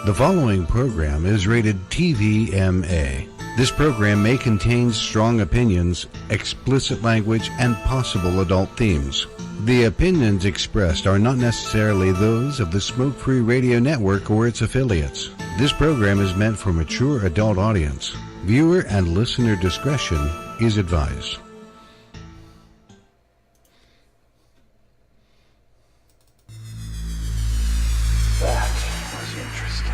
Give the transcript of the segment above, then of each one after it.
The following program is rated TVMA. This program may contain strong opinions, explicit language, and possible adult themes. The opinions expressed are not necessarily those of the Smoke Free Radio Network or its affiliates. This program is meant for mature adult audience. Viewer and listener discretion is advised. That was interesting.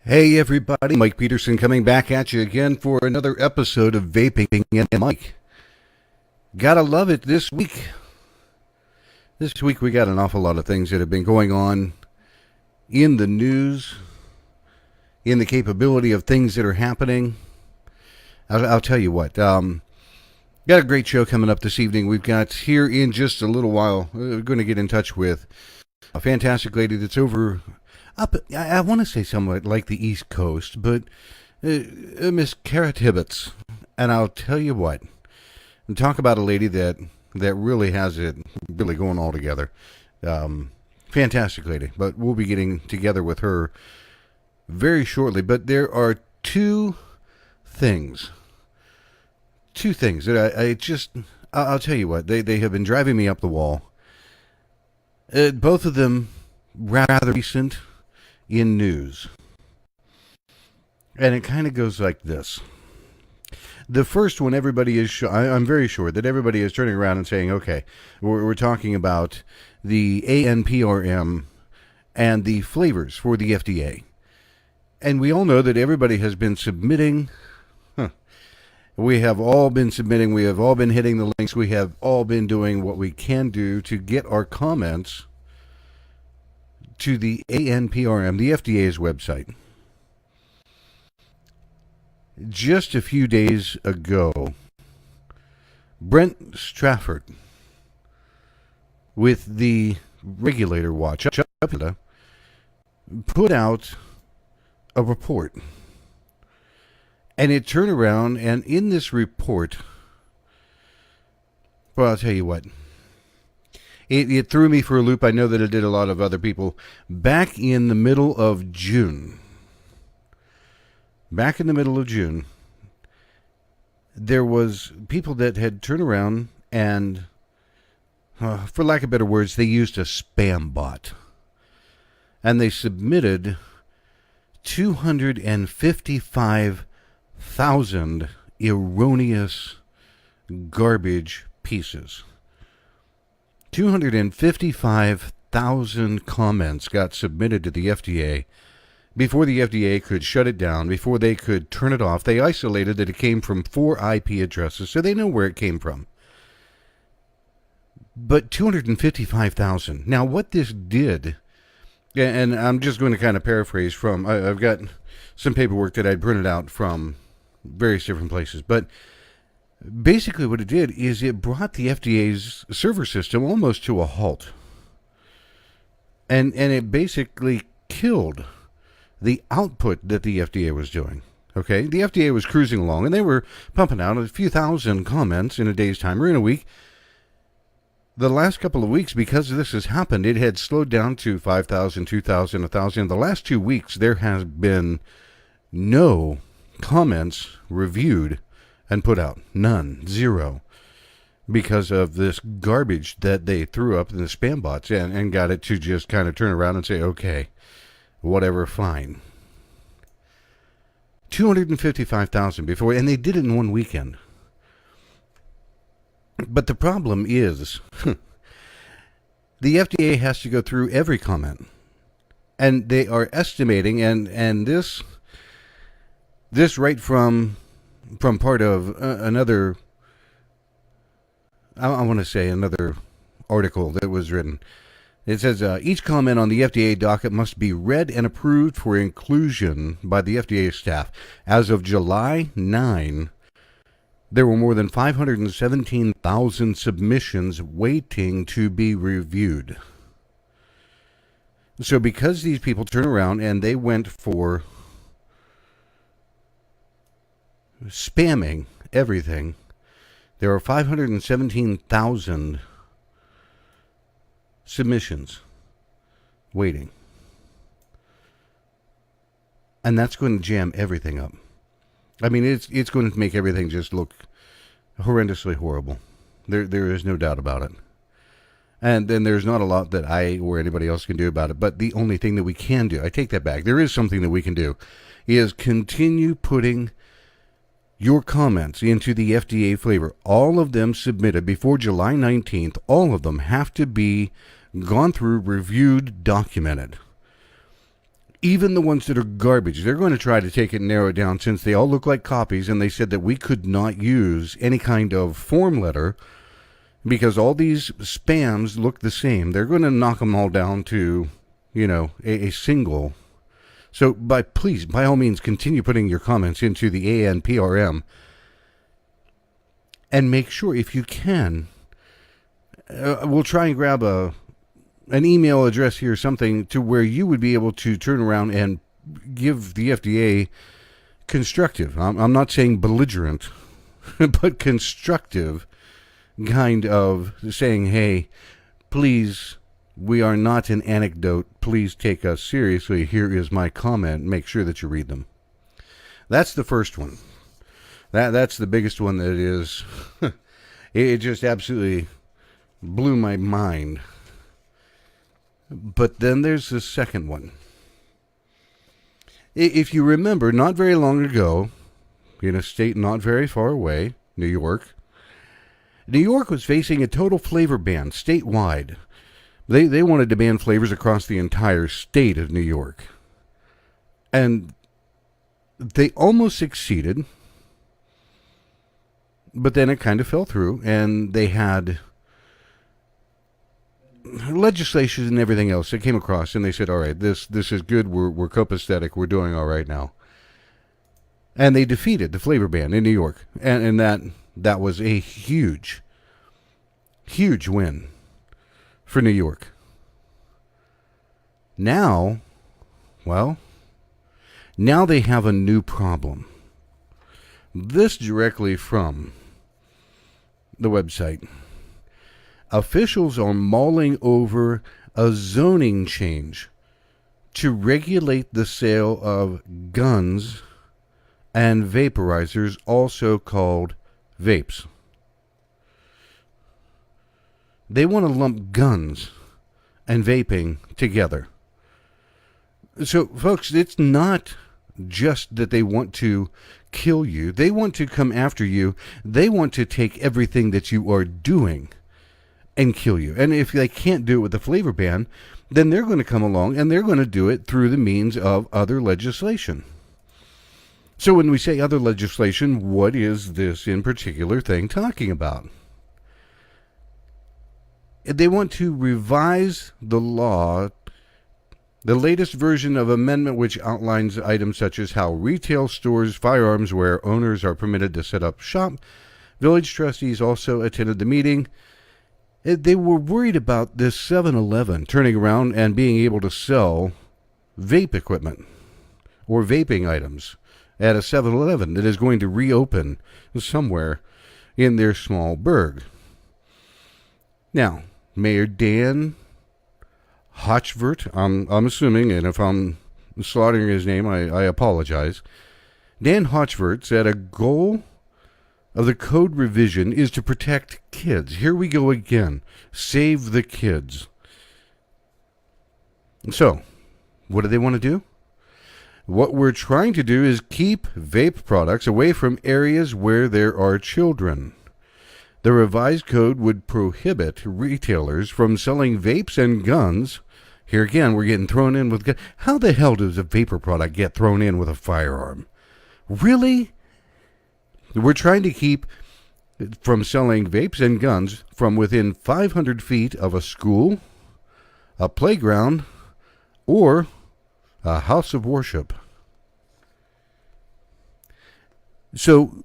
Hey everybody, Mike Peterson coming back at you again for another episode of Vaping and Mike. Gotta love it this week. This week we got an awful lot of things that have been going on in the news, in the capability of things that are happening. I'll tell you what, got a great show coming up this evening. We've got here in just a little while, we're going to get in touch with a fantastic lady that's over up, I want to say somewhat like the East Coast, but Miss Tibbetts. And I'll tell you what, talk about a lady that really has it really going all together. Fantastic lady, but we'll be getting together with her very shortly. But there are two things that I'll tell you what, they have been driving me up the wall. Both of them rather recent in news. And it kind of goes like this. The first one, everybody is, I'm very sure that everybody is turning around and saying, okay, we're talking about the ANPRM and the flavors for the FDA. And we all know that everybody has been submitting. We have all been submitting. We have all been hitting the links. We have all been doing what we can do to get our comments to the ANPRM, the FDA's website. Just a few days ago, Brent Strafford, with the Regulator Watch, put out a report. And it turned around, and in this report, well, I'll tell you what, It threw me for a loop. I know that it did a lot of other people. Back in the middle of June, there was people that had turned around and, for lack of better words, they used a spam bot. And they submitted 255,000 erroneous garbage pieces. 255,000 comments got submitted to the FDA before the FDA could shut it down, before they could turn it off. They isolated that it came from 4 IP addresses, so they know where it came from. But 255,000. Now, what this did, and I'm just going to kind of paraphrase from, I've got some paperwork that I'd printed out from various different places, but basically what it did is it brought the FDA's server system almost to a halt. And it basically killed the output that the FDA was doing. Okay? The FDA was cruising along, and they were pumping out a few thousand comments in a day's time or in a week. The last couple of weeks, because this has happened, it had slowed down to 5,000, 2,000, 1,000. The last 2 weeks, there has been no comments reviewed and put out. None. Zero. Because of this garbage that they threw up in the spam bots and got it to just kind of turn around and say, okay, whatever, fine. 255,000 before, and they did it in one weekend. But the problem is, the FDA has to go through every comment. And they are estimating, and this right from from part of another, I want to say another article that was written. It says, each comment on the FDA docket must be read and approved for inclusion by the FDA staff. As of July 9, there were more than 517,000 submissions waiting to be reviewed. So because these people turn around and they went for spamming everything, there are 517,000 submissions waiting. And that's going to jam everything up. I mean, it's going to make everything just look horrendously horrible. There is no doubt about it. And then there's not a lot that I or anybody else can do about it. But the only thing that we can do, I take that back, there is something that we can do, is continue putting your comments into the FDA flavor. All of them submitted before July 19th, all of them have to be gone through, reviewed, documented. Even the ones that are garbage, they're going to try to take it and narrow it down since they all look like copies, and they said that we could not use any kind of form letter because all these spams look the same. They're going to knock them all down to, a single. So please, by all means, continue putting your comments into the ANPRM and make sure, if you can, we'll try and grab an email address here, something to where you would be able to turn around and give the FDA constructive, I'm not saying belligerent, but constructive kind of saying, hey, please, we are not an anecdote. Please take us seriously. Here is my comment. Make sure that you read them. That's the first one. That's the biggest one that is. It just absolutely blew my mind. But then there's the second one. If you remember, not very long ago, in a state not very far away, New York was facing a total flavor ban statewide. They wanted to ban flavors across the entire state of New York. And they almost succeeded, but then it kind of fell through, and they had legislation and everything else that came across, and they said, all right, this is good, we're copacetic, we're doing all right now. And they defeated the flavor ban in New York, and that was a huge win for New York. Now they have a new problem. This directly from the website. Officials are mulling over a zoning change to regulate the sale of guns and vaporizers, also called vapes. They want to lump guns and vaping together. So, folks, it's not just that they want to kill you. They want to come after you. They want to take everything that you are doing and kill you. And if they can't do it with the flavor ban, then they're going to come along and they're going to do it through the means of other legislation. So when we say other legislation, what is this in particular thing talking about? They want to revise the law, the latest version of amendment which outlines items such as how retail stores, firearms where owners are permitted to set up shop. Village trustees also attended the meeting. They were worried about this 7-Eleven turning around and being able to sell vape equipment or vaping items at a 7-Eleven that is going to reopen somewhere in their small burg. Now, Mayor Dan Hochvert, I'm assuming, and if I'm slaughtering his name, I apologize. Dan Hochvert said a goal of the code revision is to protect kids. Here we go again. Save the kids. So, what do they want to do? What we're trying to do is keep vape products away from areas where there are children. The revised code would prohibit retailers from selling vapes and guns. Here again, we're getting thrown in with guns. How the hell does a vapor product get thrown in with a firearm? Really? We're trying to keep from selling vapes and guns from within 500 feet of a school, a playground, or a house of worship. So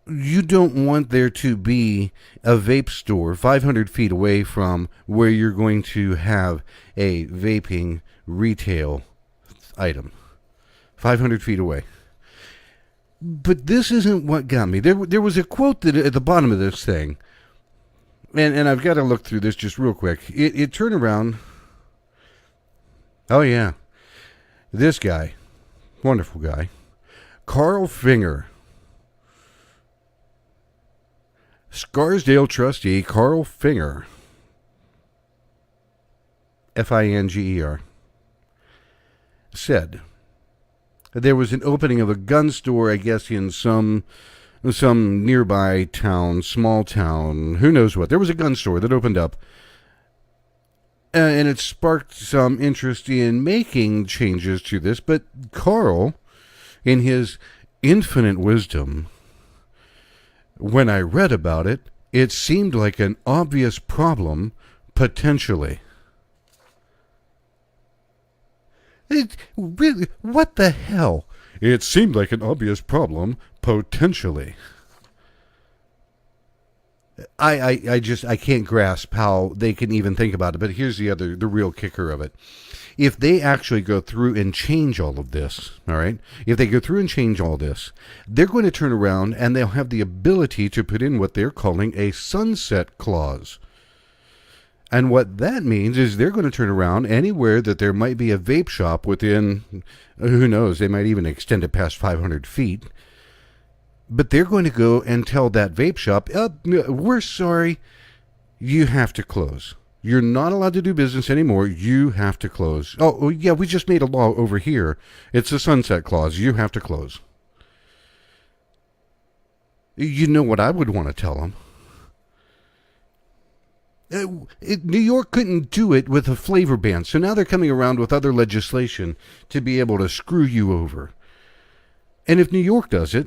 you don't want there to be a vape store 500 feet away from where you're going to have a vaping retail item. 500 feet away. But this isn't what got me. There was a quote that at the bottom of this thing, and I've got to look through this just real quick. It turned around. Oh, yeah. This guy, wonderful guy, Carl Finger, Scarsdale trustee Carl Finger, Finger, said there was an opening of a gun store, I guess, in some nearby town, small town, who knows what. There was a gun store that opened up, and it sparked some interest in making changes to this. But Carl, in his infinite wisdom, when I read about it, it seemed like an obvious problem, potentially. Really, what the hell? It seemed like an obvious problem, potentially. I can't grasp how they can even think about it. But here's the real kicker of it. If they actually go through and change all of this, all right? If they go through and change all this, they're going to turn around and they'll have the ability to put in what they're calling a sunset clause. And what that means is they're going to turn around anywhere that there might be a vape shop within, who knows, they might even extend it past 500 feet. But they're going to go and tell that vape shop, we're sorry, you have to close. You're not allowed to do business anymore. You have to close. Oh, yeah, we just made a law over here. It's a sunset clause. You have to close. You know what I would want to tell them? New York couldn't do it with a flavor ban, so now they're coming around with other legislation to be able to screw you over. And if New York does it,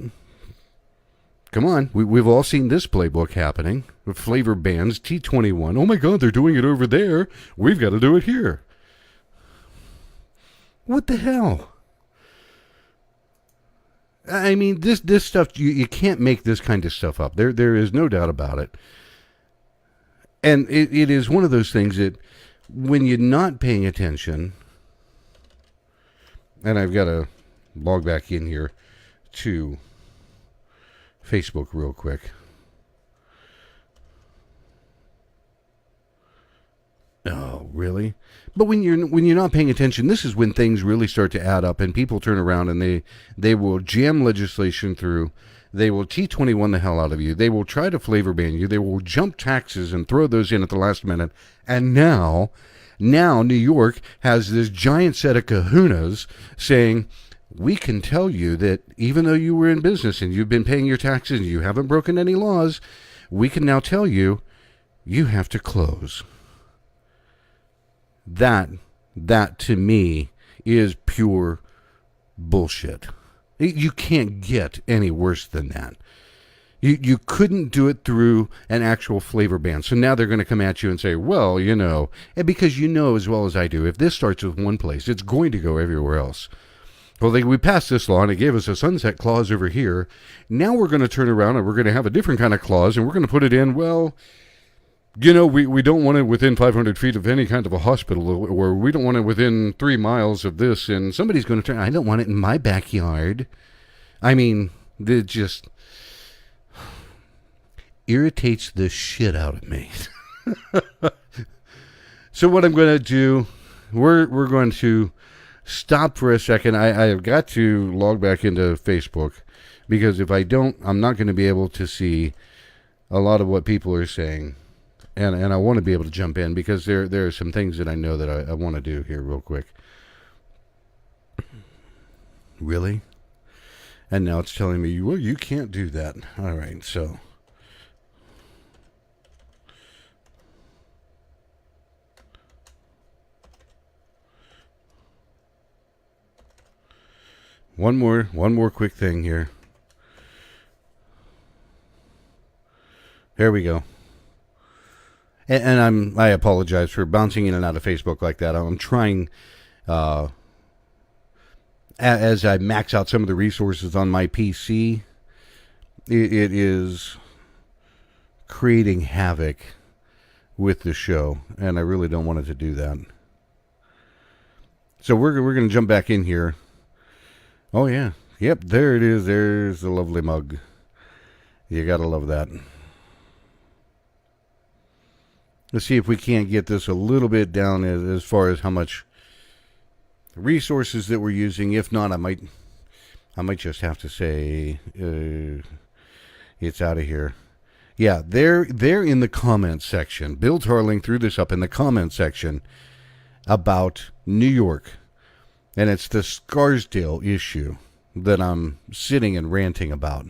come on, we've all seen this playbook happening with flavor bans, T21. Oh my God, they're doing it over there. We've got to do it here. What the hell? I mean, this stuff, you can't make this kind of stuff up. There is no doubt about it. And it is one of those things that when you're not paying attention, and I've got to log back in here to Facebook real quick. Oh, really? But when you're not paying attention, this is when things really start to add up and people turn around and they will jam legislation through. They will T21 the hell out of you. They will try to flavor ban you. They will jump taxes and throw those in at the last minute. And now New York has this giant set of kahunas saying, we can tell you that even though you were in business and you've been paying your taxes and you haven't broken any laws, we can now tell you, you have to close. That to me is pure bullshit. You can't get any worse than that. You couldn't do it through an actual flavor ban. So now they're going to come at you and say, well, you know, and because you know as well as I do, if this starts with one place, it's going to go everywhere else. Well, we passed this law and it gave us a sunset clause over here. Now we're going to turn around and we're going to have a different kind of clause and we're going to put it in, well, you know, we don't want it within 500 feet of any kind of a hospital, or we don't want it within 3 miles of this, and somebody's going to turn, I don't want it in my backyard. I mean, it just irritates the shit out of me. So what I'm going to do, we're going to stop for a second. I have got to log back into Facebook, because if I don't, I'm not going to be able to see a lot of what people are saying. And I want to be able to jump in because there are some things that I know that I want to do here real quick. Really? And now it's telling me, well, you can't do that. All right, so. One more quick thing here. There we go. And I apologize for bouncing in and out of Facebook like that. I'm trying, as I max out some of the resources on my PC, it is creating havoc with the show, and I really don't want it to do that. So we're going to jump back in here. Oh, yeah. Yep, there it is. There's the lovely mug. You got to love that. Let's see if we can't get this a little bit down as far as how much resources that we're using. If not, I might just have to say it's out of here. Yeah, they're in the comments section. Bill Tarling threw this up in the comments section about New York. And it's the Scarsdale issue that I'm sitting and ranting about.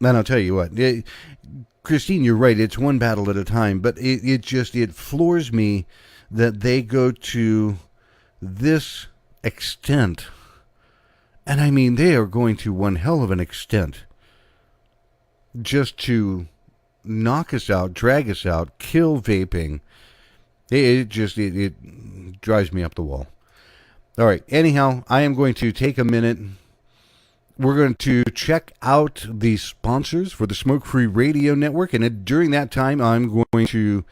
And I'll tell you what, Christine, you're right. It's one battle at a time, but it floors me that they go to this extent. And I mean, they are going to one hell of an extent just to knock us out, drag us out, kill vaping. It drives me up the wall. All right. Anyhow, I am going to take a minute. We're going to check out the sponsors for the Smoke Free Radio Network. And during that time, I'm going to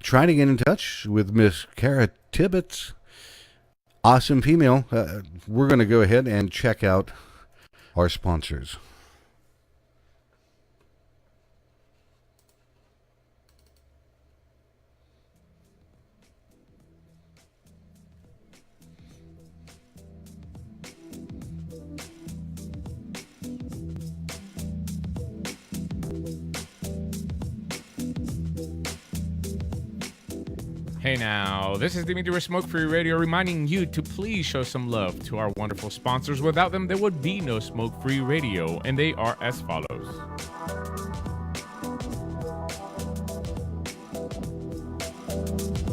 try to get in touch with Miss Kara Tibbetts. Awesome female. We're going to go ahead and check out our sponsors. Hey now, this is Dimitri with Smoke Free Radio reminding you to please show some love to our wonderful sponsors. Without them, there would be no Smoke Free Radio, and they are as follows.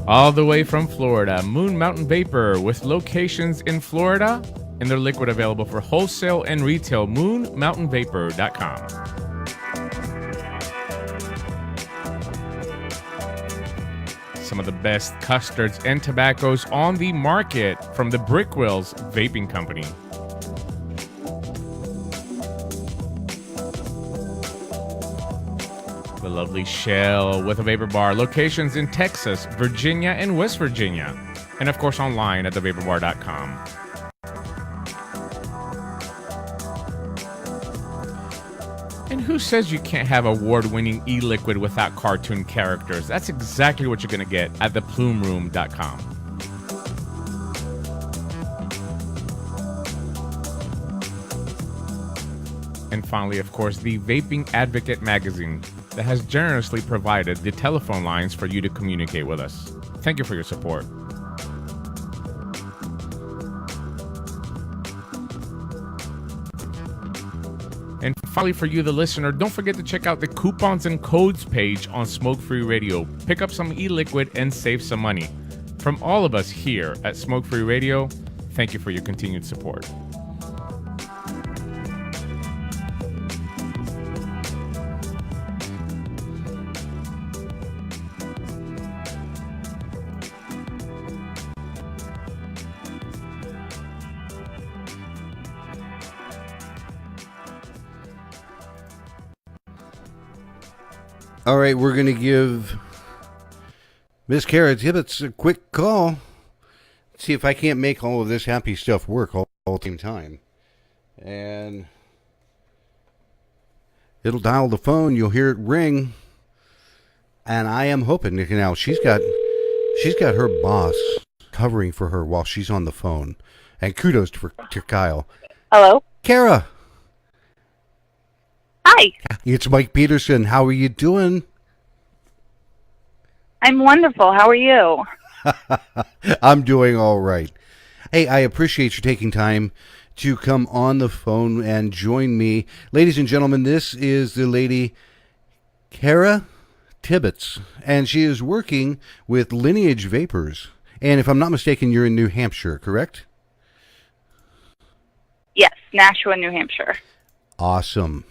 All the way from Florida, Moon Mountain Vapor, with locations in Florida, and their liquid available for wholesale and retail, moonmountainvapor.com. Some of the best custards and tobaccos on the market from the Brickwills Vaping Company. The lovely Shell with a vapor bar, locations in Texas, Virginia, and West Virginia. And of course online at thevaporbar.com. And who says you can't have award-winning e-liquid without cartoon characters? That's exactly what you're going to get at theplumeroom.com. And finally, of course, the Vaping Advocate magazine that has generously provided the telephone lines for you to communicate with us. Thank you for your support. And finally, for you, the listener, don't forget to check out the coupons and codes page on Smoke Free Radio. Pick up some e-liquid and save some money. From all of us here at Smoke Free Radio, thank you for your continued support. All right, we're going to give Miss Kara Tibbetts a quick call. See if I can't make all of this happy stuff work all at the same time. And it'll dial the phone. You'll hear it ring. And I am hoping that now she's got her boss covering for her while she's on the phone. And kudos to Kyle. Hello? Kara. Hi. It's Mike Peterson. How are you doing? I'm wonderful. How are you? I'm doing all right. Hey, I appreciate you taking time to come on the phone and join me. Ladies and gentlemen, this is the lady Kara Tibbetts, and she is working with Lineage Vapors. And if I'm not mistaken, you're in New Hampshire, correct? Yes, Nashua, New Hampshire. Awesome.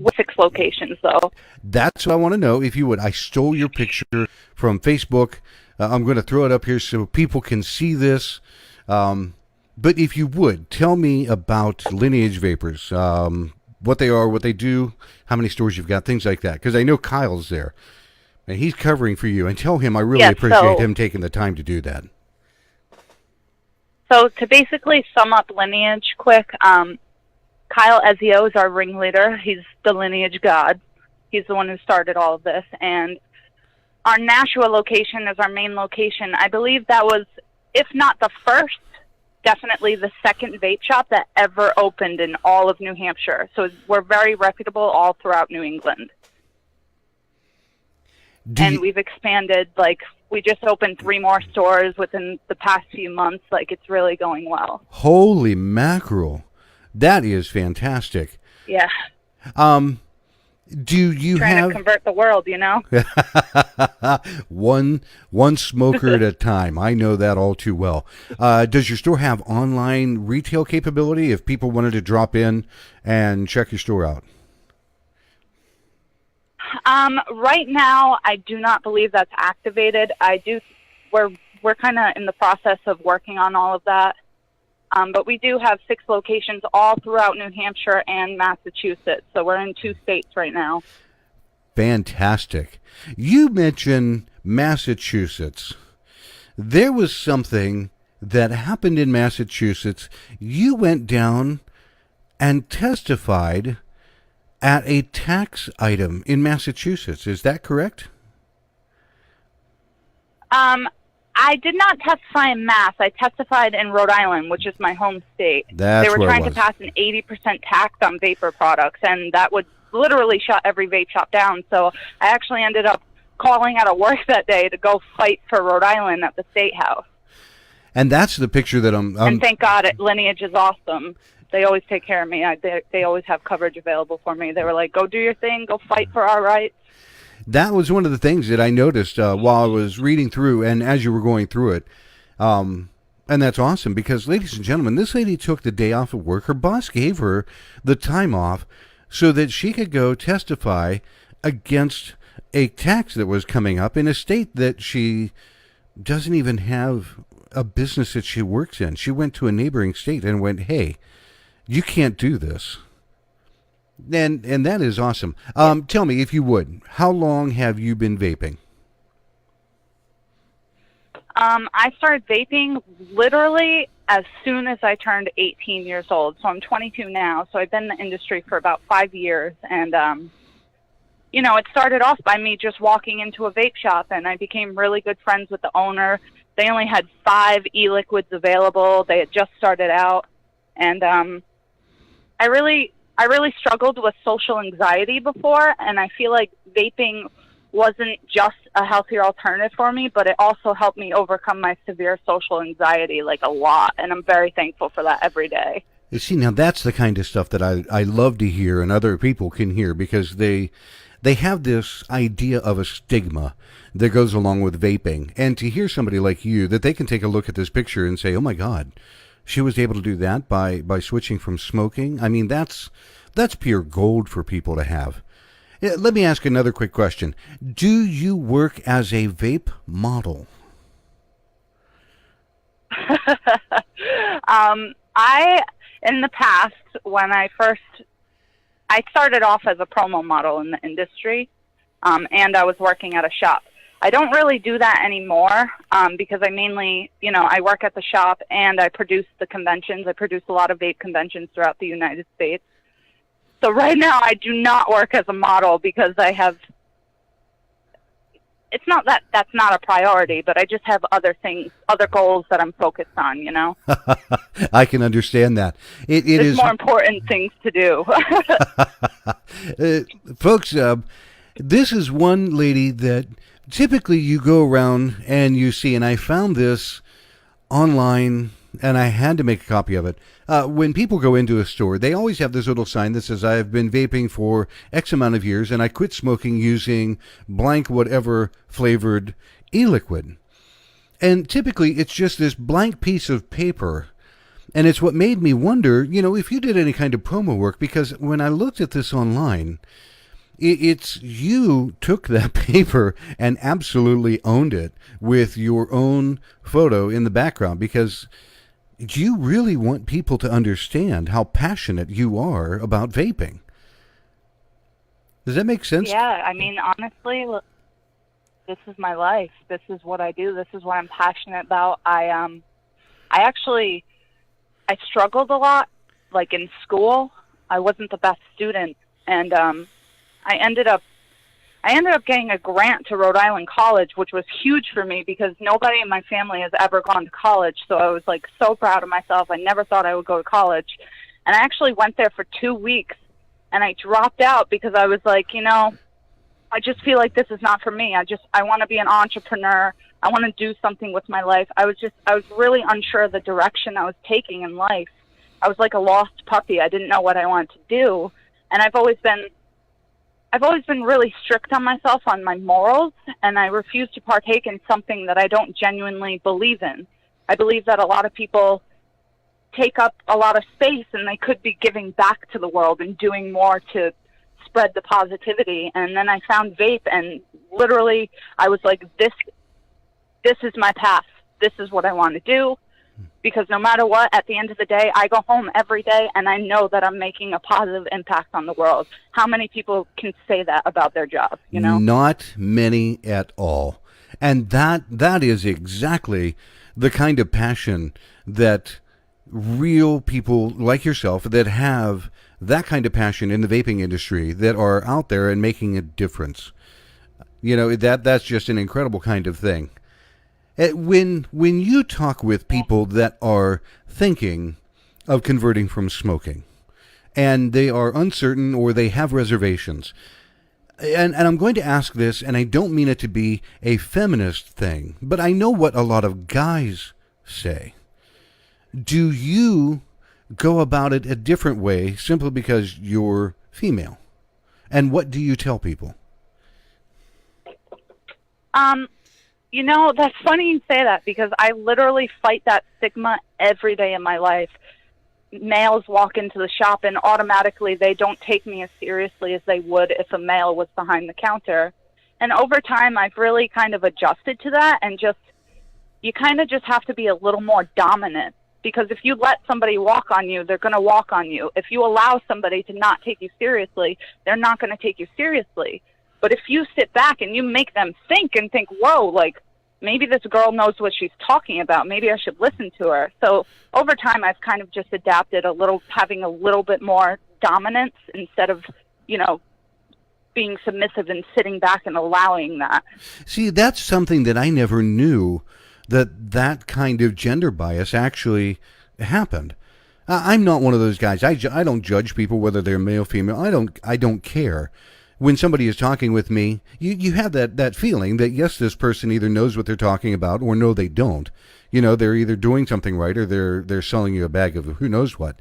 with 6 locations, though. That's what I want to know, if you would. I stole your picture from Facebook. I'm going to throw it up here so people can see this. But if you would, tell me about Lineage Vapors, what they are, what they do, how many stores you've got, things like that. Because I know Kyle's there, and he's covering for you. And tell him I really appreciate him taking the time to do that. So to basically sum up Lineage quick, Kyle Ezio is our ringleader. He's the Lineage god. He's the one who started all of this. And our Nashua location is our main location. I believe that was, if not the first, definitely the second vape shop that ever opened in all of New Hampshire. So we're very reputable all throughout New England. And we've expanded, like, we just opened 3 more stores within the past few months. Like, it's really going well. Holy mackerel. That is fantastic. Yeah. Do you trying to convert the world, you know? one smoker at a time. I know that all too well. Does your store have online retail capability if people wanted to drop in and check your store out? Right now, I do not believe that's activated. We're kind of in the process of working on all of that. But we do have 6 locations all throughout New Hampshire and Massachusetts. So we're in 2 states right now. Fantastic. You mentioned Massachusetts. There was something that happened in Massachusetts. You went down and testified at a tax item in Massachusetts. Is that correct? I did not testify in Mass. I testified in Rhode Island, which is my home state. That's they were where trying it to was. pass an 80% tax on vapor products, and that would literally shut every vape shop down. So I actually ended up calling out of work that day to go fight for Rhode Island at the State House. And that's the picture that I'm... And thank God, Lineage is awesome. They always take care of me. They always have coverage available for me. They were like, go do your thing, go fight for our rights. That was one of the things that I noticed while I was reading through and as you were going through it. And that's awesome because, ladies and gentlemen, this lady took the day off of work. Her boss gave her the time off so that she could go testify against a tax that was coming up in a state that she doesn't even have a business that she works in. She went to a neighboring state and went, hey, you can't do this. And that is awesome. Tell me, if you would, how long have you been vaping? I started vaping literally as soon as I turned 18 years old. So I'm 22 now. So I've been in the industry for about 5 years. And, it started off by me just walking into a vape shop, and I became really good friends with the owner. They only had 5 e-liquids available. They had just started out. And I really struggled with social anxiety before, and I feel like vaping wasn't just a healthier alternative for me, but it also helped me overcome my severe social anxiety, like, a lot, and I'm very thankful for that every day. You see, now that's the kind of stuff that I love to hear and other people can hear because they have this idea of a stigma that goes along with vaping, and to hear somebody like you, that they can take a look at this picture and say, oh my God, she was able to do that by switching from smoking. I mean, that's pure gold for people to have. Let me ask another quick question. Do you work as a vape model? In the past, when I started off as a promo model in the industry, and I was working at a shop. I don't really do that anymore because I mainly, I work at the shop and I produce the conventions. I produce a lot of vape conventions throughout the United States. So right now I do not work as a model because it's not that that's not a priority, but I just have other things, other goals that I'm focused on, I can understand that. It is more important things to do. Folks, this is one lady that typically you go around and you see, and I found this online and I had to make a copy of it. When people go into a store, they always have this little sign that says, I've been vaping for X amount of years and I quit smoking using blank whatever flavored e-liquid. And typically it's just this blank piece of paper. And it's what made me wonder, if you did any kind of promo work, because when I looked at this online, it's you took that paper and absolutely owned it with your own photo in the background, because you really want people to understand how passionate you are about vaping. Does that make sense? Yeah, I mean, honestly, this is my life. This is what I do. This is what I'm passionate about. I struggled a lot, like in school. I wasn't the best student, and I ended up getting a grant to Rhode Island College, which was huge for me because nobody in my family has ever gone to college. So I was like so proud of myself. I never thought I would go to college. And I actually went there for 2 weeks and I dropped out because I was like, I just feel like this is not for me. I want to be an entrepreneur. I want to do something with my life. I was really unsure of the direction I was taking in life. I was like a lost puppy. I didn't know what I wanted to do. And I've always been really strict on myself, on my morals, and I refuse to partake in something that I don't genuinely believe in. I believe that a lot of people take up a lot of space and they could be giving back to the world and doing more to spread the positivity. And then I found vape, and literally I was like, this is my path. This is what I want to do. Because no matter what, at the end of the day, I go home every day and I know that I'm making a positive impact on the world. How many people can say that about their job, Not many at all. And that is exactly the kind of passion that real people like yourself that have that kind of passion in the vaping industry, that are out there and making a difference. That's just an incredible kind of thing. When you talk with people that are thinking of converting from smoking, and they are uncertain or they have reservations, and I'm going to ask this, and I don't mean it to be a feminist thing, but I know what a lot of guys say. Do you go about it a different way simply because you're female? And what do you tell people? That's funny you say that because I literally fight that stigma every day in my life. Males walk into the shop and automatically they don't take me as seriously as they would if a male was behind the counter. And over time, I've really kind of adjusted to that, and you kind of just have to be a little more dominant, because if you let somebody walk on you, they're going to walk on you. If you allow somebody to not take you seriously, they're not going to take you seriously. But if you sit back and you make them think, whoa, like, maybe this girl knows what she's talking about. Maybe I should listen to her. So over time, I've kind of just adapted having a little bit more dominance instead of, being submissive and sitting back and allowing that. See, that's something that I never knew, that kind of gender bias actually happened. I'm not one of those guys. I don't judge people whether they're male, female. I don't care. When somebody is talking with me, you have that feeling that, yes, this person either knows what they're talking about or no, they don't. They're either doing something right or they're selling you a bag of who knows what.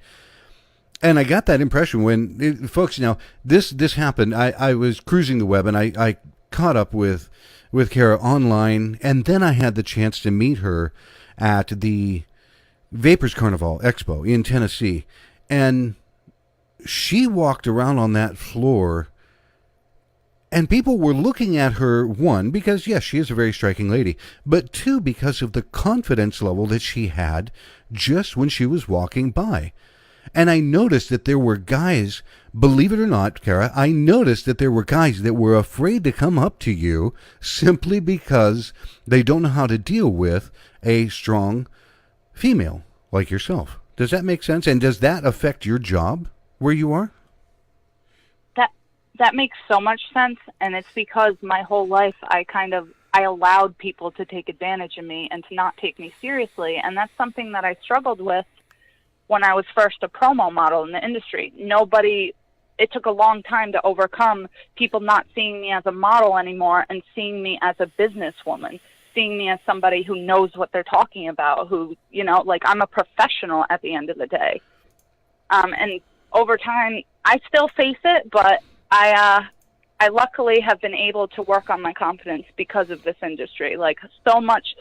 And I got that impression when, folks, now, this happened. I was cruising the web and I caught up with Kara online, and then I had the chance to meet her at the Vapors Carnival Expo in Tennessee. And she walked around on that floor, and people were looking at her, one, because, yes, she is a very striking lady, but two, because of the confidence level that she had just when she was walking by. And I noticed that there were guys, believe it or not, Kara, I noticed that there were guys that were afraid to come up to you simply because they don't know how to deal with a strong female like yourself. Does that make sense? And does that affect your job where you are? That makes so much sense, and it's because my whole life I allowed people to take advantage of me and to not take me seriously, and that's something that I struggled with when I was first a promo model in the industry. It took a long time to overcome people not seeing me as a model anymore and seeing me as a businesswoman, seeing me as somebody who knows what they're talking about, who, I'm a professional at the end of the day. And over time, I still face it, but I luckily have been able to work on my confidence because of this industry. Like, so much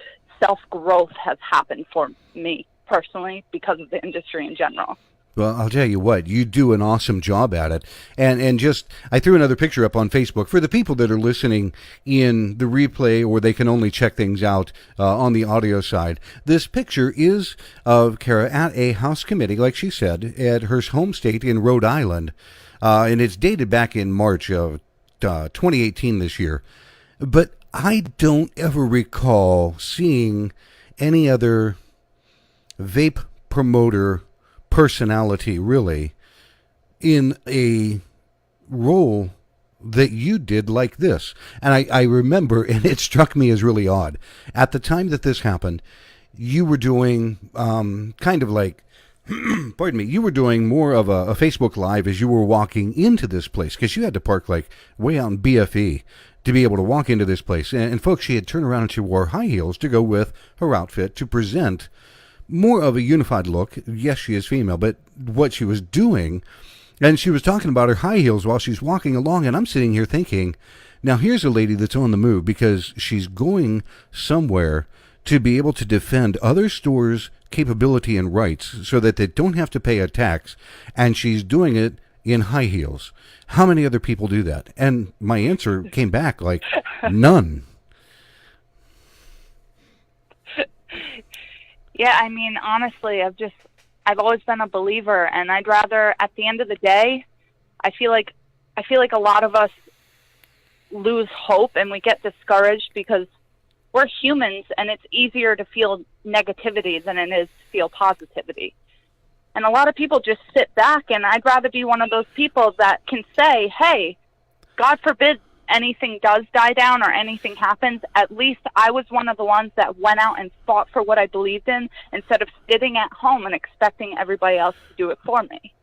self-growth has happened for me personally because of the industry in general. Well, I'll tell you what, you do an awesome job at it. And just, I threw another picture up on Facebook for the people that are listening in the replay, or they can only check things out on the audio side. This picture is of Kara at a House committee, like she said, at her home state in Rhode Island. And it's dated back in March of 2018 this year. But I don't ever recall seeing any other vape promoter personality really in a role that you did like this. And I remember, and it struck me as really odd, at the time that this happened, you were doing kind of like pardon me, you were doing more of a Facebook Live as you were walking into this place, because you had to park like way out in BFE to be able to walk into this place. And folks, she had turned around and she wore high heels to go with her outfit to present more of a unified look. Yes, she is female, but what she was doing, and she was talking about her high heels while she's walking along, and I'm sitting here thinking, now here's a lady that's on the move because she's going somewhere to be able to defend other stores' capability and rights so that they don't have to pay a tax, and she's doing it in high heels. How many other people do that? And my answer came back like, none. Yeah, I mean, honestly, I've always been a believer, and I'd rather, at the end of the day, I feel like a lot of us lose hope and we get discouraged because we're humans, and it's easier to feel negativity than it is to feel positivity. And a lot of people just sit back, and I'd rather be one of those people that can say, hey, God forbid anything does die down or anything happens, at least I was one of the ones that went out and fought for what I believed in instead of sitting at home and expecting everybody else to do it for me.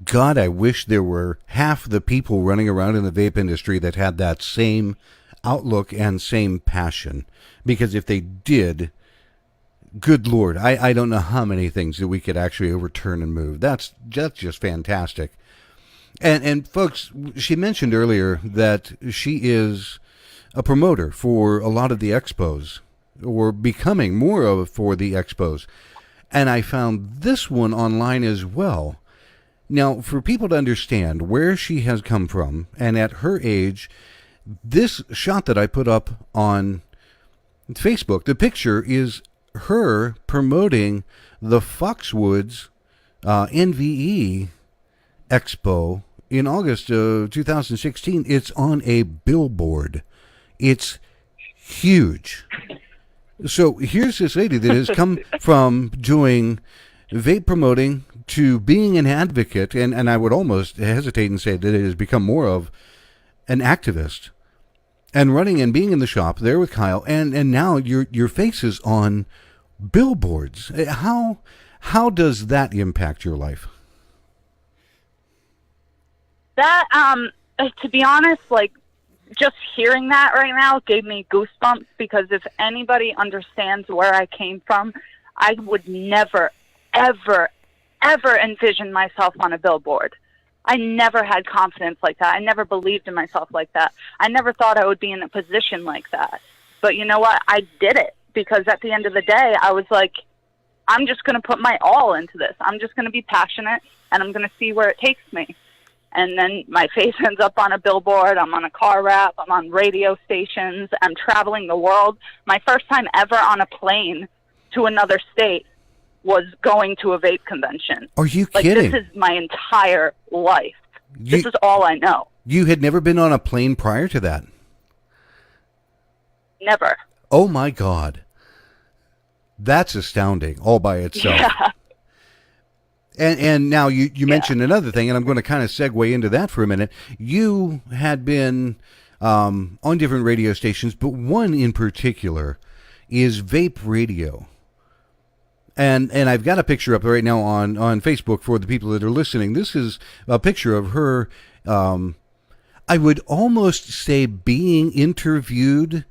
God, I wish there were half the people running around in the vape industry that had that same outlook and same passion. Because if they did, good Lord, I don't know how many things that we could actually overturn and move. That's just fantastic. And folks, she mentioned earlier that she is a promoter for a lot of the expos, or becoming more of for the expos. And I found this one online as well. Now, for people to understand where she has come from, and at her age, this shot that I put up on Facebook, the picture is her promoting the Foxwoods NVE Expo in August of 2016. It's on a billboard. It's huge. So here's this lady that has come from doing vape promoting to being an advocate, and I would almost hesitate and say that it has become more of an activist, and running and being in the shop there with Kyle, and now your face is on billboards. How does that impact your life? That, to be honest, like, just hearing that right now gave me goosebumps, because if anybody understands where I came from, I would never, ever, ever envision myself on a billboard. I never had confidence like that. I never believed in myself like that. I never thought I would be in a position like that. But you know what? I did it, because at the end of the day, I was like, I'm just going to put my all into this. I'm just going to be passionate, and I'm going to see where it takes me. And then my face ends up on a billboard. I'm on a car wrap. I'm on radio stations. I'm traveling the world. My first time ever on a plane to another state was going to a vape convention. Are you kidding? This is my entire life. This is all I know. You had never been on a plane prior to that? Never. Oh, my God. That's astounding all by itself. Yeah. And now you mentioned another thing, and I'm going to kind of segue into that for a minute. You had been on different radio stations, but one in particular is Vape Radio. And I've got a picture up right now on Facebook for the people that are listening. This is a picture of her, I would almost say being interviewed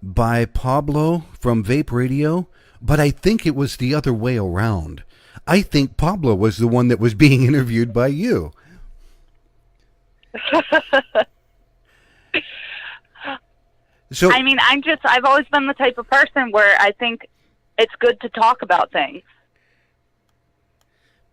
by Pablo from Vape Radio, but I think it was the other way around. I think Pablo was the one that was being interviewed by you. So I mean, I've always been the type of person where I think it's good to talk about things.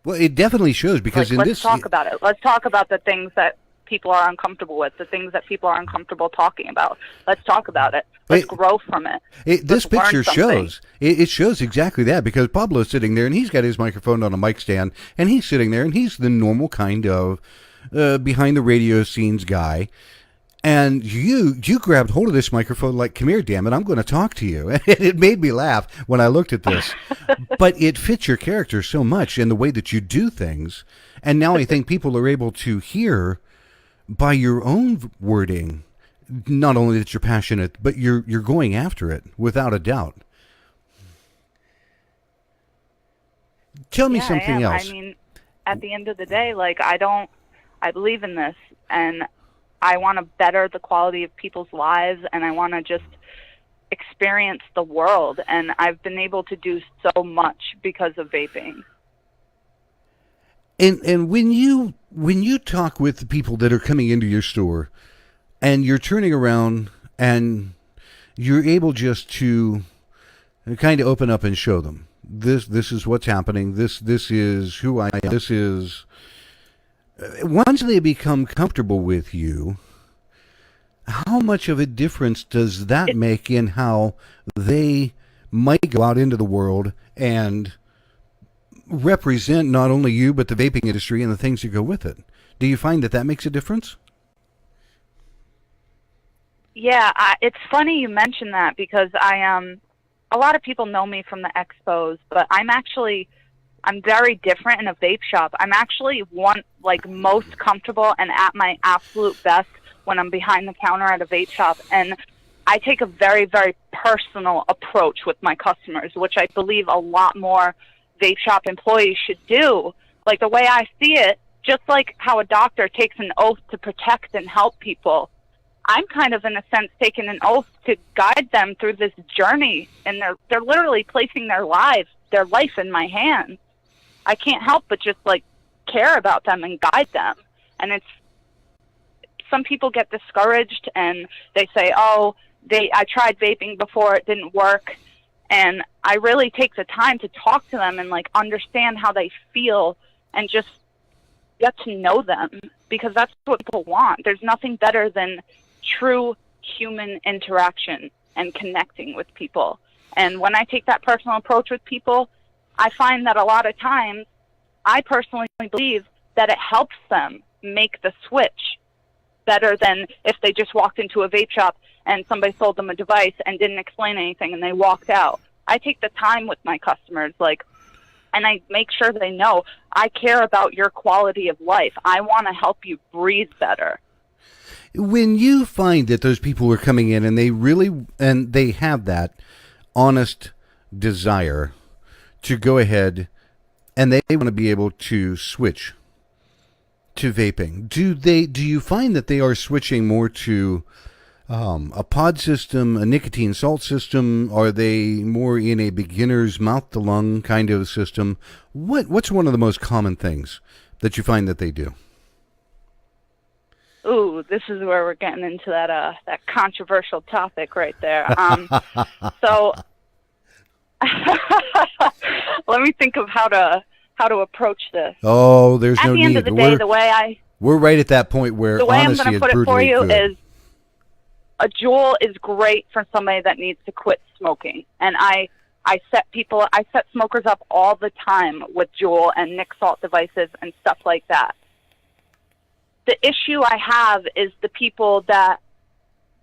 Well, it definitely shows because Like, let's talk about it. Let's talk about the things that people are uncomfortable with, the things that people are uncomfortable talking about. Let's talk about it. Let's grow from it. This picture shows, it shows exactly that, because Pablo's sitting there and he's got his microphone on a mic stand and he's sitting there and he's the normal kind of behind the radio scenes guy. And you grabbed hold of this microphone like, come here, damn it, I'm going to talk to you. And it made me laugh when I looked at this. But it fits your character so much and the way that you do things. And now I think people are able to hear by your own wording, not only that you're passionate, but you're going after it without a doubt. Tell me something else. I mean, at the end of the day, like, I believe in this, and I want to better the quality of people's lives, and I want to just experience the world, and I've been able to do so much because of vaping. And when you talk with the people that are coming into your store, and you're turning around and you're able just to kind of open up and show them this is what's happening. This is who I am. This is once they become comfortable with you. How much of a difference does that make in how they might go out into the world and represent not only you, but the vaping industry and the things that go with it? Do you find that makes a difference? Yeah, it's funny you mention that, because a lot of people know me from the expos, but I'm very different in a vape shop. I'm actually most comfortable and at my absolute best when I'm behind the counter at a vape shop, and I take a very, very personal approach with my customers, which I believe a lot more vape shop employees should do. Like, the way I see it, just like how a doctor takes an oath to protect and help people, I'm kind of, in a sense, taking an oath to guide them through this journey, and they're literally placing their life in my hands. I can't help but just care about them and guide them. And some people get discouraged and they say, "Oh, I tried vaping before, it didn't work." And I really take the time to talk to them and understand how they feel and just get to know them, because that's what people want. There's nothing better than true human interaction and connecting with people. And when I take that personal approach with people, I find that a lot of times, I personally believe that it helps them make the switch better than if they just walked into a vape shop and somebody sold them a device and didn't explain anything and they walked out. I take the time with my customers, and I make sure they know I care about your quality of life. I want to help you breathe better. When you find that those people are coming in and they have that honest desire to go ahead and they want to be able to switch to vaping, do you find that they are switching more to a pod system, a nicotine salt system? Are they more in a beginner's mouth to lung kind of system? What's one of the most common things that you find that they do? Ooh, this is where we're getting into that controversial topic right there. So let me think of how to approach this. Oh, there's no need. At the end of the day, we're right at that point where the way I'm honesty going to is put it for you good. is a Juul is great for somebody that needs to quit smoking, and I set smokers up all the time with Juul and Nic Salt devices and stuff like that. The issue I have is the people that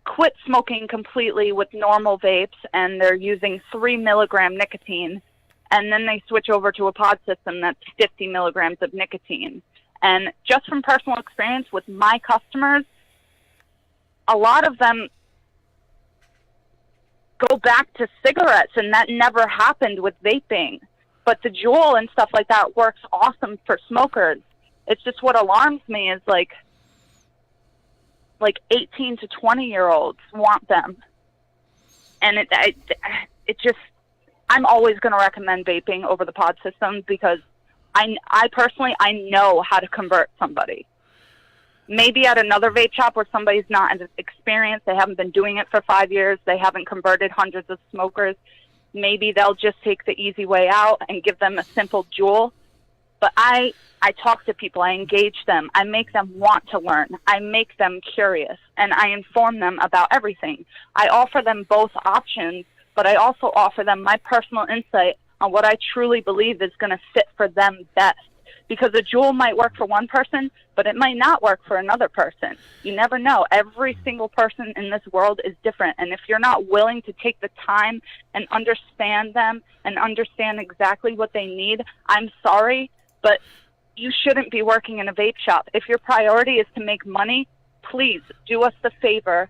quit smoking completely with normal vapes and they're using 3 milligram nicotine, and then they switch over to a pod system that's 50 milligrams of nicotine. And just from personal experience with my customers, a lot of them go back to cigarettes, and that never happened with vaping. But the Juul and stuff like that works awesome for smokers. It's just what alarms me is like 18 to 20-year-olds want them. And it just, I'm always going to recommend vaping over the pod system, because I personally know how to convert somebody. Maybe at another vape shop where somebody's not as experienced, they haven't been doing it for 5 years, they haven't converted hundreds of smokers, maybe they'll just take the easy way out and give them a simple Juul. But I talk to people, I engage them, I make them want to learn, I make them curious, and I inform them about everything. I offer them both options, but I also offer them my personal insight on what I truly believe is going to fit for them best. Because a jewel might work for one person, but it might not work for another person. You never know. Every single person in this world is different. And if you're not willing to take the time and understand them and understand exactly what they need, I'm sorry, but you shouldn't be working in a vape shop. If your priority is to make money, please do us the favor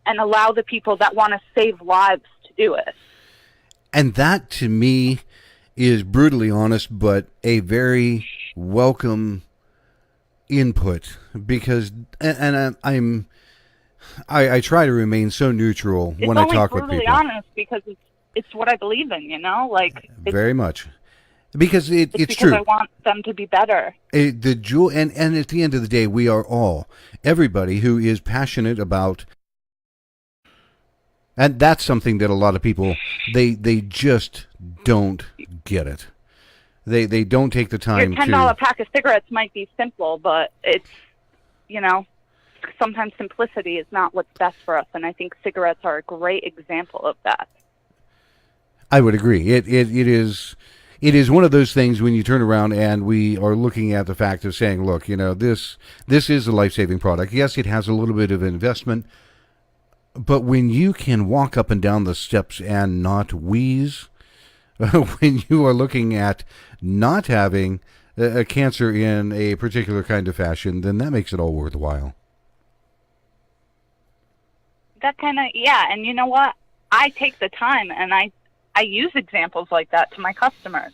and allow the people that want to save lives to do it. And that, to me, is brutally honest, but a very welcome input, because, and I try to remain so neutral when I talk with people. It's only brutally honest because it's what I believe in, you know? Like, very much. Because it's because true. I want them to be better. The jewel, and at the end of the day, we are all, everybody who is passionate about, and that's something that a lot of people, they just don't get it. They don't take the time Your $10 pack of cigarettes might be simple, but it's, you know, sometimes simplicity is not what's best for us, and I think cigarettes are a great example of that. I would agree. It is one of those things when you turn around and we are looking at the fact of saying, look, you know, this is a life-saving product. Yes, it has a little bit of investment, but when you can walk up and down the steps and not wheeze, when you are looking at not having a cancer in a particular kind of fashion, then that makes it all worthwhile. That kind of, yeah, and you know what? I take the time and I use examples like that to my customers,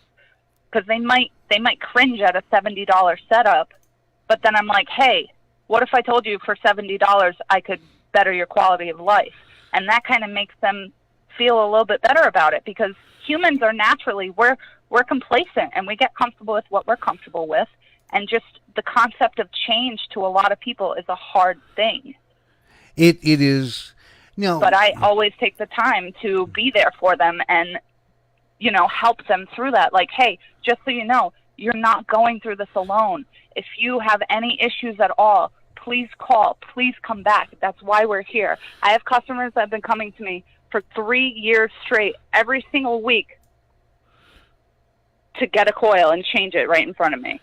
because they might cringe at a $70 setup, but then I'm like, hey, what if I told you for $70 I could better your quality of life? And that kind of makes them feel a little bit better about it, because humans are naturally, we're complacent and we get comfortable with what we're comfortable with, and just the concept of change to a lot of people is a hard thing. It is. No, but I always take the time to be there for them and, you know, help them through that. Like, hey, just so you know, you're not going through this alone. If you have any issues at all, please call. Please come back. That's why we're here. I have customers that have been coming to me for 3 years straight, every single week, to get a coil and change it right in front of me.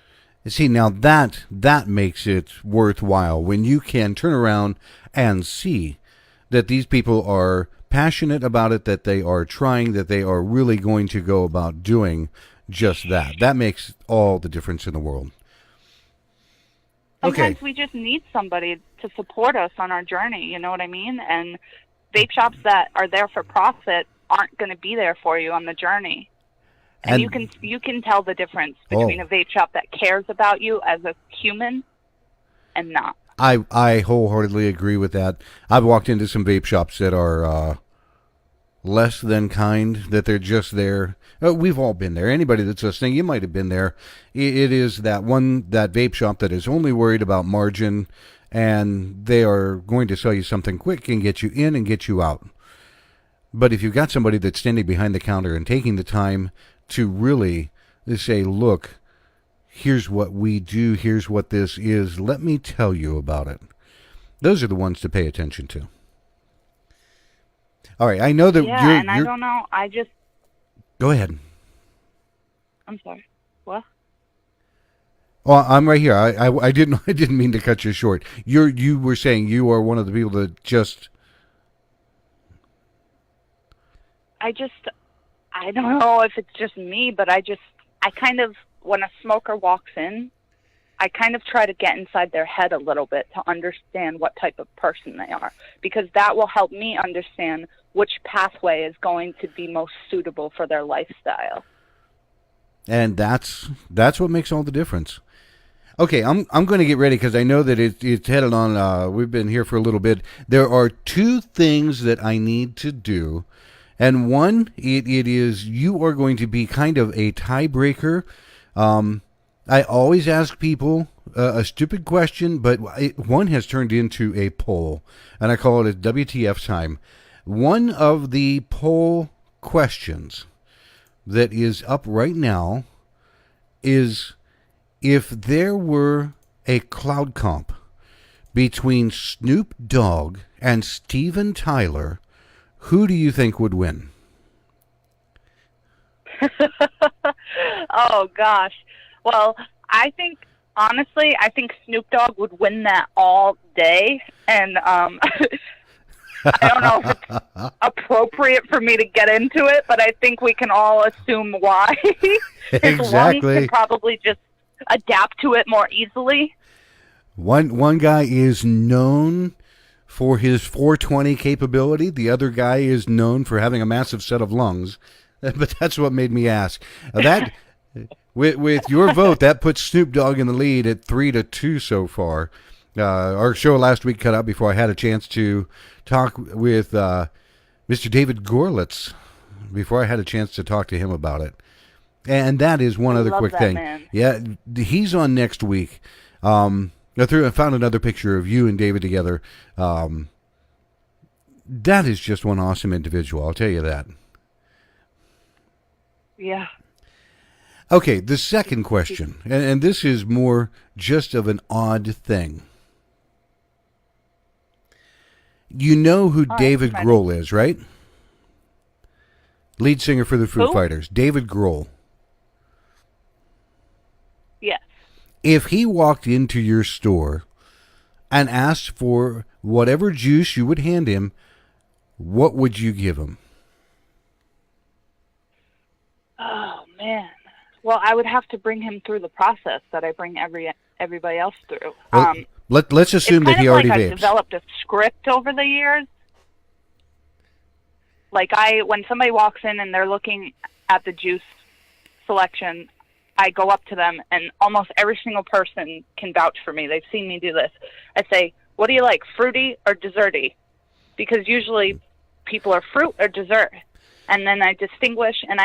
See, now that makes it worthwhile when you can turn around and see that these people are passionate about it, that they are trying, that they are really going to go about doing just that. That makes all the difference in the world. Sometimes we just need somebody to support us on our journey, you know what I mean? And vape shops that are there for profit aren't going to be there for you on the journey. And you can tell the difference between a vape shop that cares about you as a human and not. I wholeheartedly agree with that. I've walked into some vape shops that are less than kind, that they're just there. We've all been there. Anybody that's listening, you might have been there. It is that vape shop that is only worried about margin, and they are going to sell you something quick and get you in and get you out. But if you've got somebody that's standing behind the counter and taking the time to really say, look, here's what we do, here's what this is, let me tell you about it. Those are the ones to pay attention to. All right, I know that you're... I don't know, I just... Go ahead. I'm sorry, what? Well, I'm right here. I didn't mean to cut you short. You were saying you are one of the people that just... I don't know if it's just me, but I kind of, when a smoker walks in, I kind of try to get inside their head a little bit to understand what type of person they are, because that will help me understand which pathway is going to be most suitable for their lifestyle. And that's what makes all the difference. Okay, I'm going to get ready because I know that it's headed on. We've been here for a little bit. There are two things that I need to do. And one, it is you are going to be kind of a tiebreaker. I always ask people a stupid question, but one has turned into a poll, and I call it a WTF time. One of the poll questions that is up right now is If there were a cloud comp between Snoop Dogg and Steven Tyler, who do you think would win? Oh gosh. Well, honestly, I think Snoop Dogg would win that all day, and I don't know if it's appropriate for me to get into it, but I think we can all assume why. His lungs can probably just adapt to it more easily. One guy is known for his 420 capability. The other guy is known for having a massive set of lungs. But that's what made me ask. That with your vote, that puts Snoop Dogg in the lead at 3-2 so far. Our show last week cut out before I had a chance to talk with Mr. David Gorlitz, before I had a chance to talk to him about it. And that is one other quick thing. Man. Yeah, he's on next week. I found another picture of you and David together. That is just one awesome individual, I'll tell you that. Yeah. Okay, the second question, and this is more just of an odd thing. You know who David Grohl is, right? Lead singer for the Foo Fighters, David Grohl. Yes. If he walked into your store and asked for whatever juice you would hand him, what would you give him? Oh, man. Well, I would have to bring him through the process that I bring everybody else through. Well, let's assume that he already vapes. I've developed a script over the years. Like when somebody walks in and they're looking at the juice selection, I go up to them, and almost every single person can vouch for me. They've seen me do this. I say, what do you like, fruity or desserty? Because usually people are fruit or dessert. And then I distinguish, and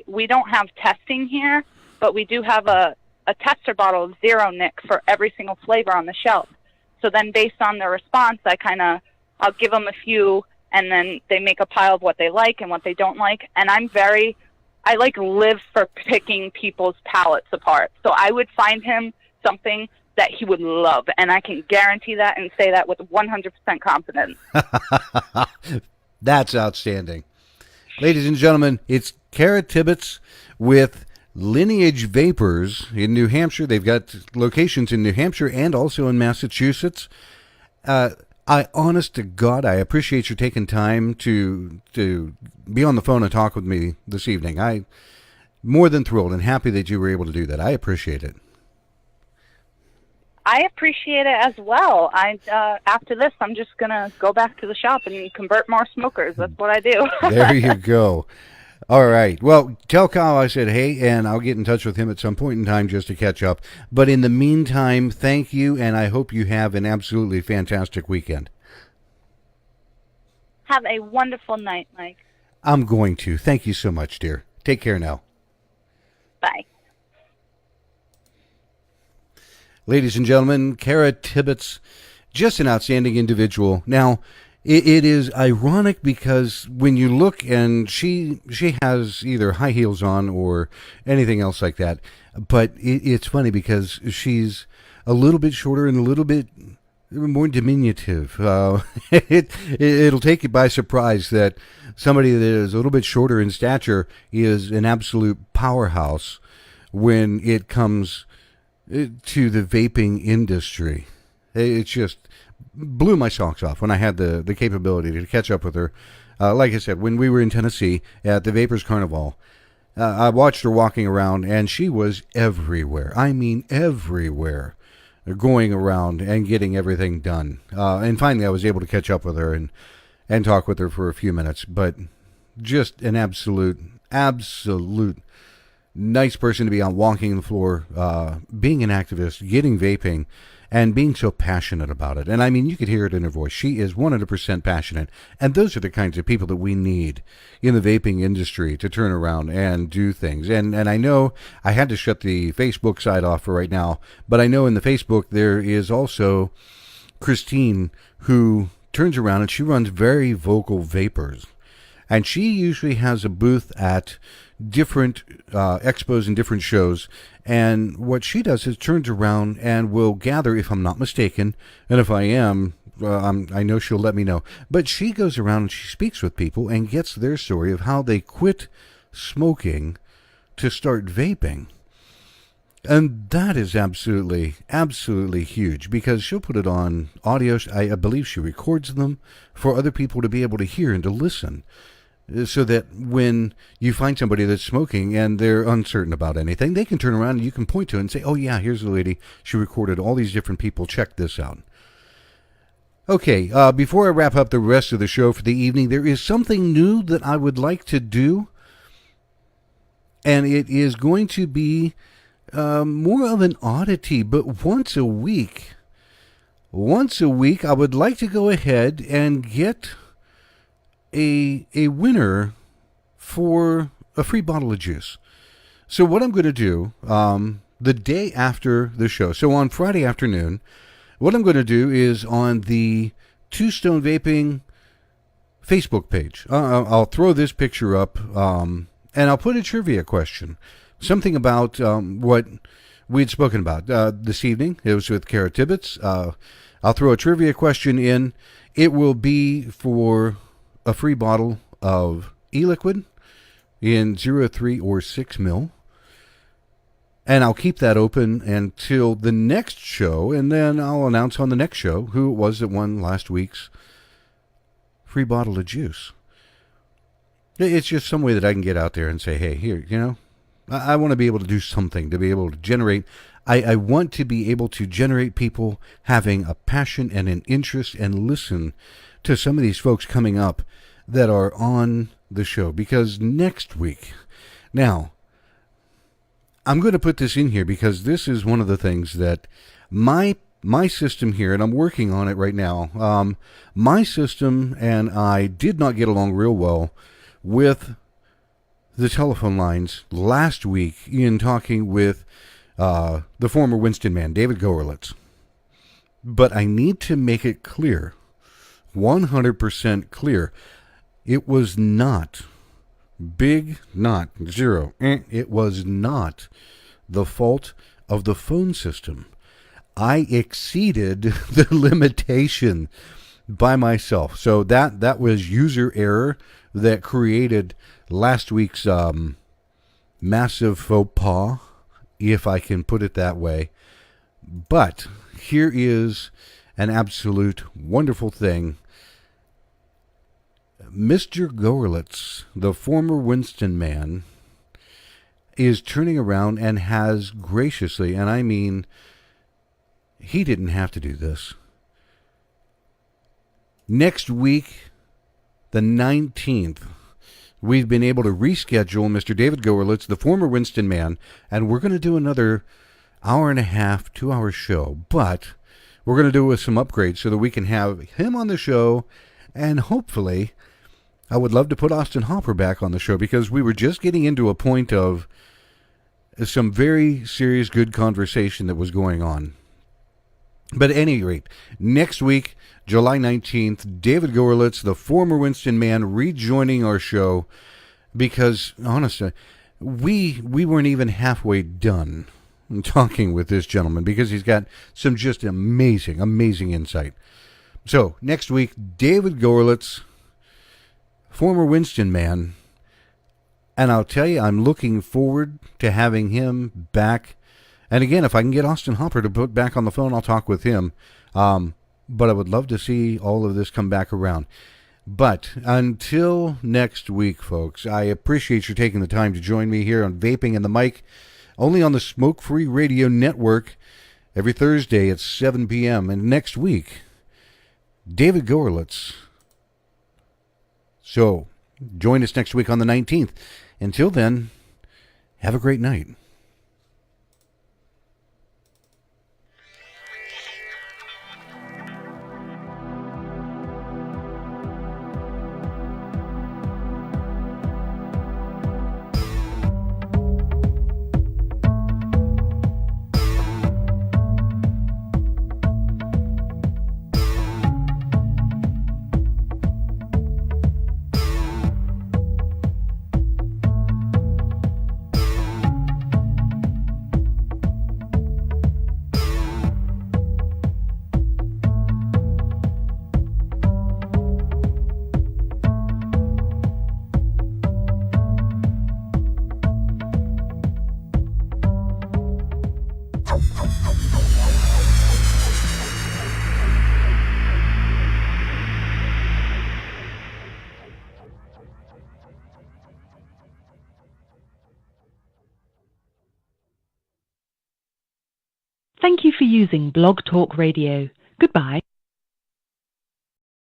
we don't have testing here, but we do have a tester bottle of Zero Nick for every single flavor on the shelf. So then based on their response, I'll give them a few, and then they make a pile of what they like and what they don't like. And I live for picking people's palates apart. So I would find him something that he would love, and I can guarantee that and say that with 100% confidence. That's outstanding. Ladies and gentlemen, it's Kara Tibbetts with Lineage Vapors in New Hampshire. They've got locations in New Hampshire and also in Massachusetts. Honest to God, I appreciate you taking time to be on the phone and talk with me this evening. I'm more than thrilled and happy that you were able to do that. I appreciate it. I appreciate it as well. After this, I'm just going to go back to the shop and convert more smokers. That's what I do. There you go. All right. Well, tell Kyle I said hey, and I'll get in touch with him at some point in time just to catch up. But in the meantime, thank you, and I hope you have an absolutely fantastic weekend. Have a wonderful night, Mike. I'm going to. Thank you so much, dear. Take care now. Bye. Ladies and gentlemen, Kara Tibbetts, just an outstanding individual. Now, it is ironic because when you look, and she has either high heels on or anything else like that, but it's funny because she's a little bit shorter and a little bit more diminutive. It'll take you by surprise that somebody that is a little bit shorter in stature is an absolute powerhouse when it comes to the vaping industry. It just blew my socks off when I had the capability to catch up with her. Like I said, when we were in Tennessee at the Vapors Carnival, I watched her walking around, and she was everywhere. I mean, everywhere, going around and getting everything done. And finally, I was able to catch up with her and talk with her for a few minutes. But just an absolute nice person to be on, walking the floor, being an activist, getting vaping, and being so passionate about it. And I mean, you could hear it in her voice. She is 100% passionate. And those are the kinds of people that we need in the vaping industry to turn around and do things. And I know I had to shut the Facebook side off for right now, but I know in the Facebook there is also Christine, who turns around and she runs Very Vocal Vapors. And she usually has a booth at different expos and different shows. And what she does is turns around and will gather, if I'm not mistaken, and if I am, I know she'll let me know. But she goes around and she speaks with people and gets their story of how they quit smoking to start vaping. And that is absolutely, absolutely huge, because she'll put it on audio. I believe she records them for other people to be able to hear and to listen, so that when you find somebody that's smoking and they're uncertain about anything, they can turn around and you can point to it and say, oh yeah, here's the lady. She recorded all these different people. Check this out. Okay, before I wrap up the rest of the show for the evening, there is something new that I would like to do. And it is going to be more of an oddity, but once a week, I would like to go ahead and get a winner for a free bottle of juice. So what I'm going to do, the day after the show, so on Friday afternoon, what I'm going to do is on the Two Stone Vaping Facebook page, I'll throw this picture up, and I'll put a trivia question. Something about what we'd spoken about this evening. It was with Kara Tibbetts. I'll throw a trivia question in. It will be for a free bottle of e-liquid in 0.3 or 6 mil. And I'll keep that open until the next show, and then I'll announce on the next show who it was that won last week's free bottle of juice. It's just some way that I can get out there and say, hey, here, I want to be able to do something, to be able to generate. I want to be able to generate people having a passion and an interest and listen to some of these folks coming up that are on the show. Because next week, now, I'm going to put this in here because this is one of the things that my system here, and I'm working on it right now, my system and I did not get along real well with the telephone lines last week in talking with the former Winston man, David Goerlitz. But I need to make it clear, 100% clear, it was not, big not, zero, it was not the fault of the phone system. I exceeded the limitation by myself. So that was user error that created last week's massive faux pas, if I can put it that way. But here is an absolute wonderful thing. Mr. Goerlitz, the former Winston man, is turning around and has graciously, and I mean, he didn't have to do this. Next week, the 19th, we've been able to reschedule Mr. David Goerlitz, the former Winston man, and we're going to do another hour and a half, 2-hour show. But we're going to do it with some upgrades so that we can have him on the show, and hopefully, I would love to put Austin Hopper back on the show, because we were just getting into a point of some very serious, good conversation that was going on. But at any rate, next week, July 19th, David Goerlitz, the former Winston man, rejoining our show, because, honestly, we weren't even halfway done talking with this gentleman, because he's got some just amazing, amazing insight. So, next week, David Goerlitz, former Winston man, and I'll tell you, I'm looking forward to having him back. And again, if I can get Austin Hopper to put back on the phone, I'll talk with him. But I would love to see all of this come back around. But until next week, folks, I appreciate you taking the time to join me here on Vaping and the Mic, only on the Smoke Free Radio Network, every Thursday at 7 p.m. And next week, David Goerlitz. So, join us next week on the 19th. Until then, have a great night. Thank you for using Blog Talk Radio. Goodbye.